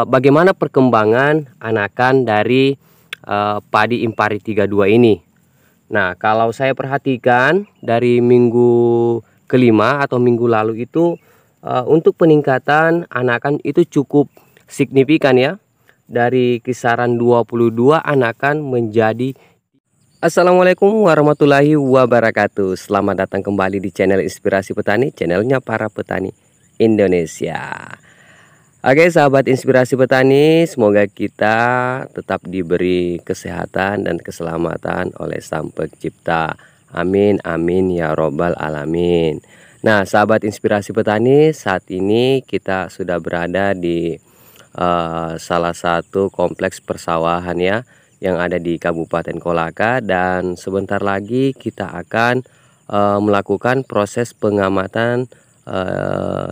bagaimana perkembangan anakan dari padi Impari 32 ini. Nah, kalau saya perhatikan dari minggu kelima atau minggu lalu itu untuk peningkatan anakan itu cukup signifikan ya. Dari kisaran 22 anakan menjadi. Assalamualaikum warahmatullahi wabarakatuh. Selamat datang kembali di channel Inspirasi Petani, channelnya para petani Indonesia. Oke sahabat Inspirasi Petani, semoga kita tetap diberi kesehatan dan keselamatan oleh Sang Pencipta. Amin amin ya robbal alamin. Nah sahabat Inspirasi Petani, saat ini kita sudah berada di salah satu kompleks persawahan ya, yang ada di Kabupaten Kolaka, dan sebentar lagi kita akan melakukan proses pengamatan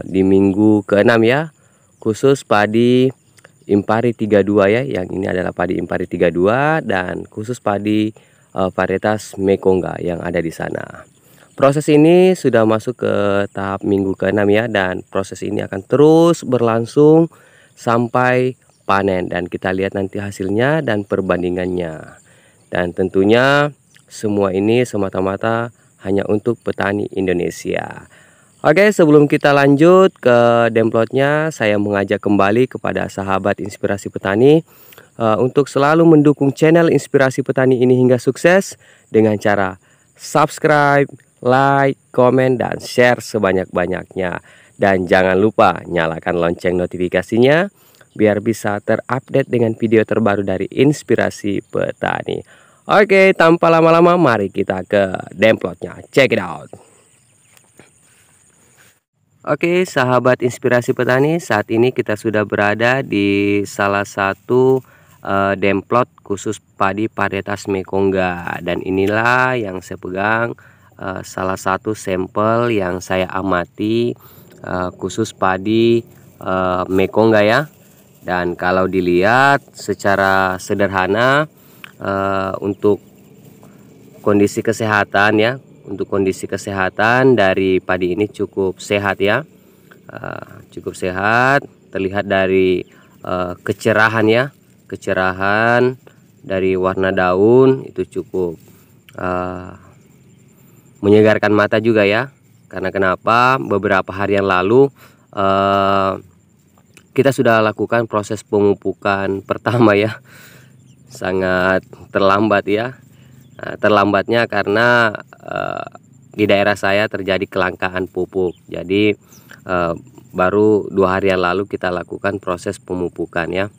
di minggu ke-6 ya, khusus padi Impari 32 ya. Yang ini adalah padi Impari 32 dan khusus padi varietas Mekongga yang ada di sana. Proses ini sudah masuk ke tahap minggu ke-6 ya, dan proses ini akan terus berlangsung sampai panen, dan kita lihat nanti hasilnya dan perbandingannya. Dan tentunya semua ini semata-mata hanya untuk petani Indonesia. Oke, sebelum kita lanjut ke demplotnya, saya mengajak kembali kepada sahabat Inspirasi Petani untuk selalu mendukung channel Inspirasi Petani ini hingga sukses dengan cara subscribe, like, komen, dan share sebanyak-banyaknya. Dan jangan lupa nyalakan lonceng notifikasinya biar bisa terupdate dengan video terbaru dari Inspirasi Petani. Oke, tanpa lama-lama mari kita ke demplotnya. Check it out. Oke, sahabat Inspirasi Petani, saat ini kita sudah berada di salah satu demplot khusus padi varietas Mekongga, dan inilah yang saya pegang salah satu sampel yang saya amati khusus padi Mekongga ya. Dan kalau dilihat secara sederhana untuk kondisi kesehatan ya, untuk kondisi kesehatan dari padi ini cukup sehat ya, cukup sehat. Terlihat dari kecerahan ya, kecerahan dari warna daun itu cukup menyegarkan mata juga ya. Karena kenapa? Beberapa hari yang lalu kita sudah lakukan proses pemupukan pertama ya, sangat terlambat ya. Terlambatnya karena di daerah saya terjadi kelangkaan pupuk. Jadi baru 2 hari yang lalu kita lakukan proses pemupukan ya.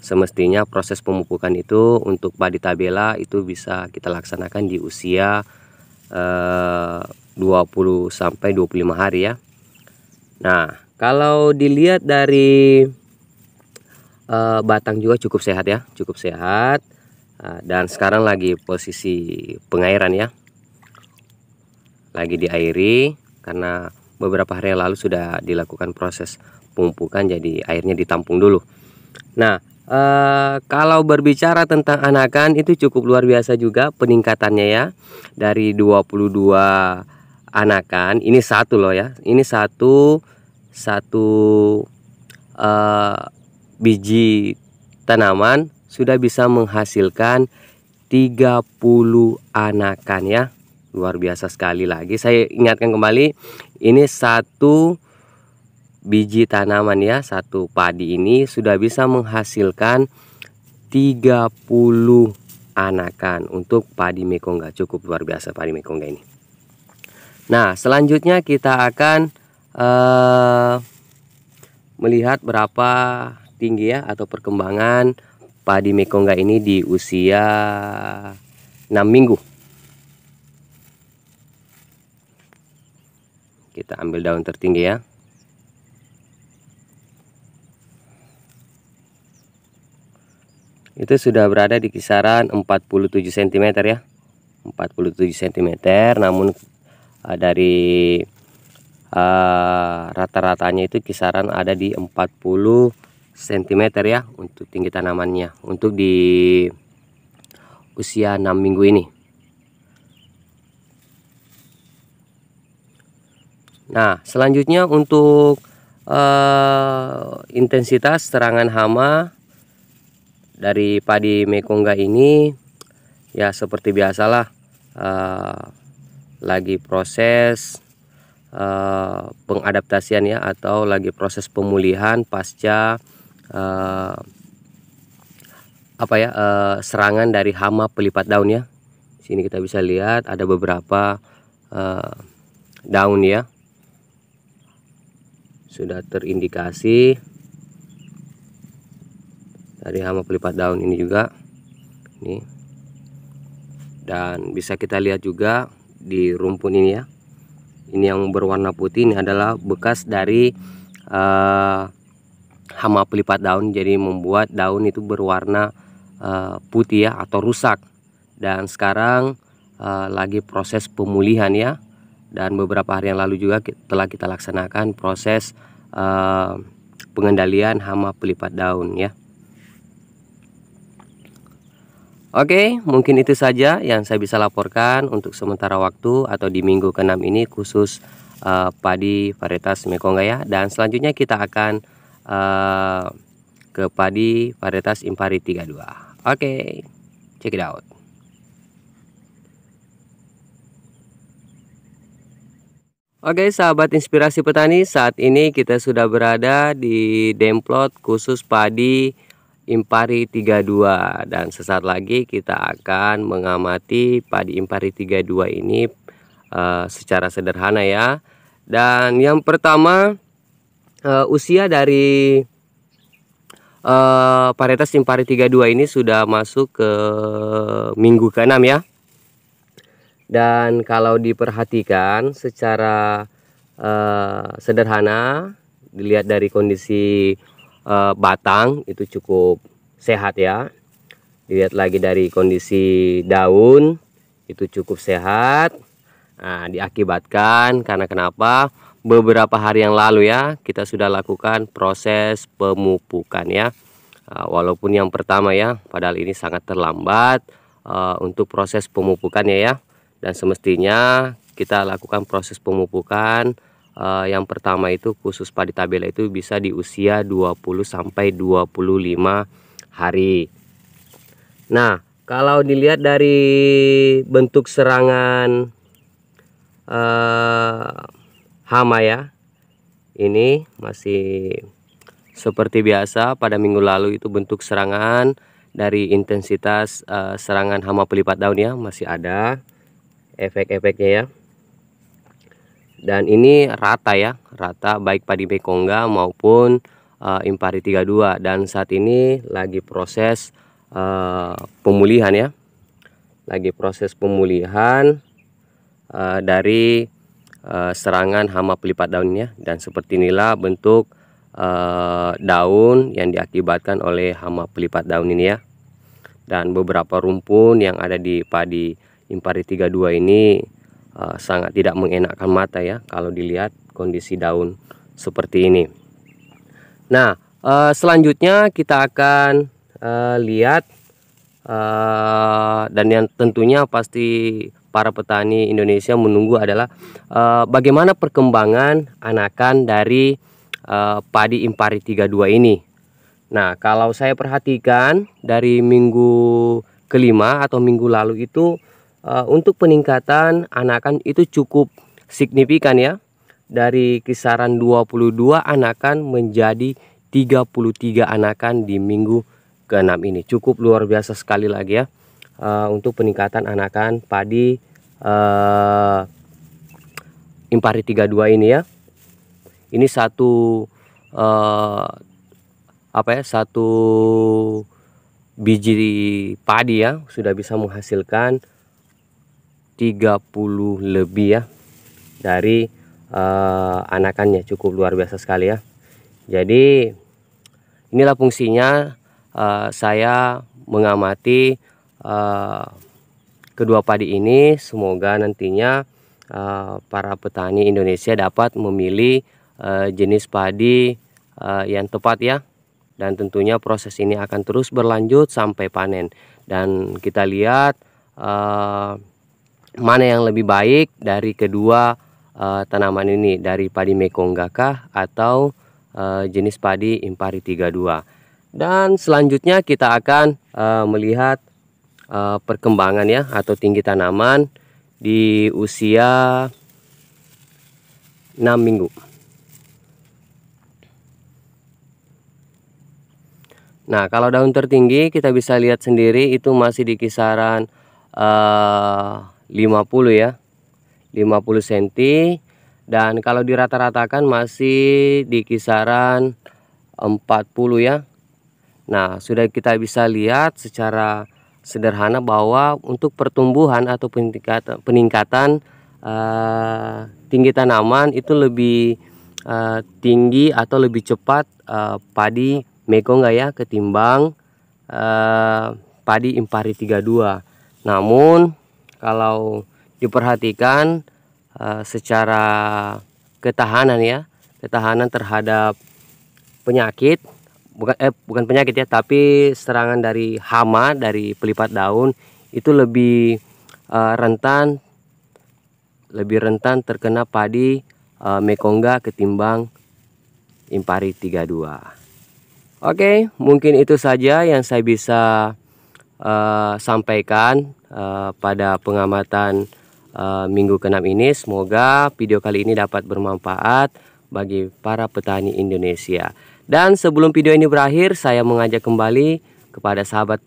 Semestinya proses pemupukan itu untuk padi tabela itu bisa kita laksanakan di usia 20 sampai 25 hari ya. Nah, kalau dilihat dari batang juga cukup sehat ya, cukup sehat. Dan sekarang lagi posisi pengairan ya, lagi diairi karena beberapa hari yang lalu sudah dilakukan proses pemupukan, jadi airnya ditampung dulu. Nah, kalau berbicara tentang anakan itu cukup luar biasa juga peningkatannya ya. Dari 22 anakan, ini satu loh ya, ini satu biji tanaman sudah bisa menghasilkan 30 anakan ya. Luar biasa sekali. Lagi saya ingatkan kembali, ini satu biji tanaman ya, satu padi ini sudah bisa menghasilkan 30 anakan untuk padi Mekongga. Cukup luar biasa padi Mekongga ini. Nah, selanjutnya kita akan melihat berapa tinggi ya atau perkembangan padi Mekongga ini di usia 6 minggu. Kita ambil daun tertinggi ya. Itu sudah berada di kisaran 47 cm ya. 47 cm, namun dari rata-ratanya itu kisaran ada di 40 cm ya untuk tinggi tanamannya untuk di usia 6 minggu ini. Nah, selanjutnya untuk intensitas serangan hama dari padi mekongga ini ya seperti biasalah, lagi proses pengadaptasian ya, atau lagi proses pemulihan pasca serangan dari hama pelipat daun ya. Sini kita bisa lihat ada beberapa daun ya, sudah terindikasi dari hama pelipat daun ini juga nih. Dan bisa kita lihat juga di rumpun ini ya, ini yang berwarna putih ini adalah bekas dari hama pelipat daun, jadi membuat daun itu berwarna putih ya, atau rusak. Dan sekarang lagi proses pemulihan ya, dan beberapa hari yang lalu juga telah kita laksanakan proses pengendalian hama pelipat daun ya. Oke, mungkin itu saja yang saya bisa laporkan untuk sementara waktu atau di minggu ke-6 ini, khusus padi varietas mekongga ya. Dan selanjutnya kita akan ke padi varietas Impari 32. Oke, check it out. Oke sahabat inspirasi petani, saat ini kita sudah berada di demplot khusus padi Impari 32, dan sesaat lagi kita akan mengamati padi Impari 32 ini secara sederhana ya. Dan yang pertama, usia dari varietas Impari 32 ini sudah masuk ke minggu ke-6 ya. Dan kalau diperhatikan secara sederhana, dilihat dari kondisi batang itu cukup sehat ya. Dilihat lagi dari kondisi daun itu cukup sehat. Nah, diakibatkan karena kenapa? Beberapa hari yang lalu ya kita sudah lakukan proses pemupukan ya. Walaupun yang pertama ya, padahal ini sangat terlambat untuk proses pemupukannya ya. Dan semestinya kita lakukan proses pemupukan yang pertama itu khusus padi tabela itu bisa di usia 20 sampai 25 hari. Nah, kalau dilihat dari bentuk serangan hama ya, ini masih seperti biasa pada minggu lalu itu bentuk serangan dari intensitas serangan hama pelipat daun ya, masih ada efek-efeknya ya. Dan ini rata ya, rata baik padi mekongga maupun Impari 32, dan saat ini lagi proses pemulihan ya. Lagi proses pemulihan dari serangan hama pelipat daunnya, dan seperti inilah bentuk daun yang diakibatkan oleh hama pelipat daun ini ya. Dan beberapa rumpun yang ada di padi Impari 32 ini sangat tidak mengenakkan mata ya kalau dilihat kondisi daun seperti ini. Nah, selanjutnya kita akan lihat dan yang tentunya pasti para petani Indonesia menunggu adalah bagaimana perkembangan anakan dari padi Impari 32 ini. Nah, kalau saya perhatikan dari minggu ke-5 atau minggu lalu itu untuk peningkatan anakan itu cukup signifikan ya. Dari kisaran 22 anakan menjadi 33 anakan di minggu ke-6 ini. Cukup luar biasa sekali lagi ya untuk peningkatan anakan padi Impari 32 ini ya. Ini satu satu biji padi ya sudah bisa menghasilkan 30 lebih ya dari anakannya. Cukup luar biasa sekali ya. Jadi inilah fungsinya saya mengamati kedua padi ini. Semoga nantinya para petani Indonesia dapat memilih jenis padi yang tepat ya. Dan tentunya proses ini akan terus berlanjut sampai panen. Dan kita lihat mana yang lebih baik dari kedua tanaman ini, dari padi mekongga kah atau jenis padi Impari 32. Dan selanjutnya kita akan melihat perkembangan ya atau tinggi tanaman di usia 6 minggu. Nah, kalau daun tertinggi kita bisa lihat sendiri itu masih di kisaran 50 ya, 50 cm, dan kalau dirata-ratakan masih di kisaran 40 ya. Nah, sudah kita bisa lihat secara sederhana bahwa untuk pertumbuhan atau peningkatan tinggi tanaman itu lebih tinggi atau lebih cepat padi Mekongga ya ketimbang padi Impari 32. Namun kalau diperhatikan secara ketahanan terhadap penyakit, bukan penyakit ya, tapi serangan dari hama dari pelipat daun itu lebih rentan terkena padi Mekongga ketimbang Impari 32. Oke, mungkin itu saja yang saya bisa sampaikan pada pengamatan minggu ke-6 ini. Semoga video kali ini dapat bermanfaat bagi para petani Indonesia. Dan sebelum video ini berakhir, saya mengajak kembali kepada sahabat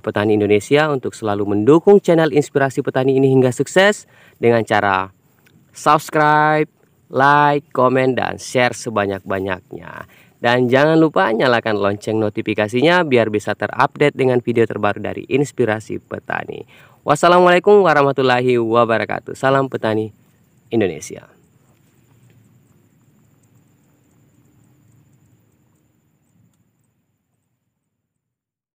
petani Indonesia untuk selalu mendukung channel Inspirasi Petani ini hingga sukses dengan cara subscribe, like, komen, dan share sebanyak-banyaknya. Dan jangan lupa nyalakan lonceng notifikasinya biar bisa terupdate dengan video terbaru dari Inspirasi Petani. Wassalamualaikum warahmatullahi wabarakatuh. Salam petani Indonesia.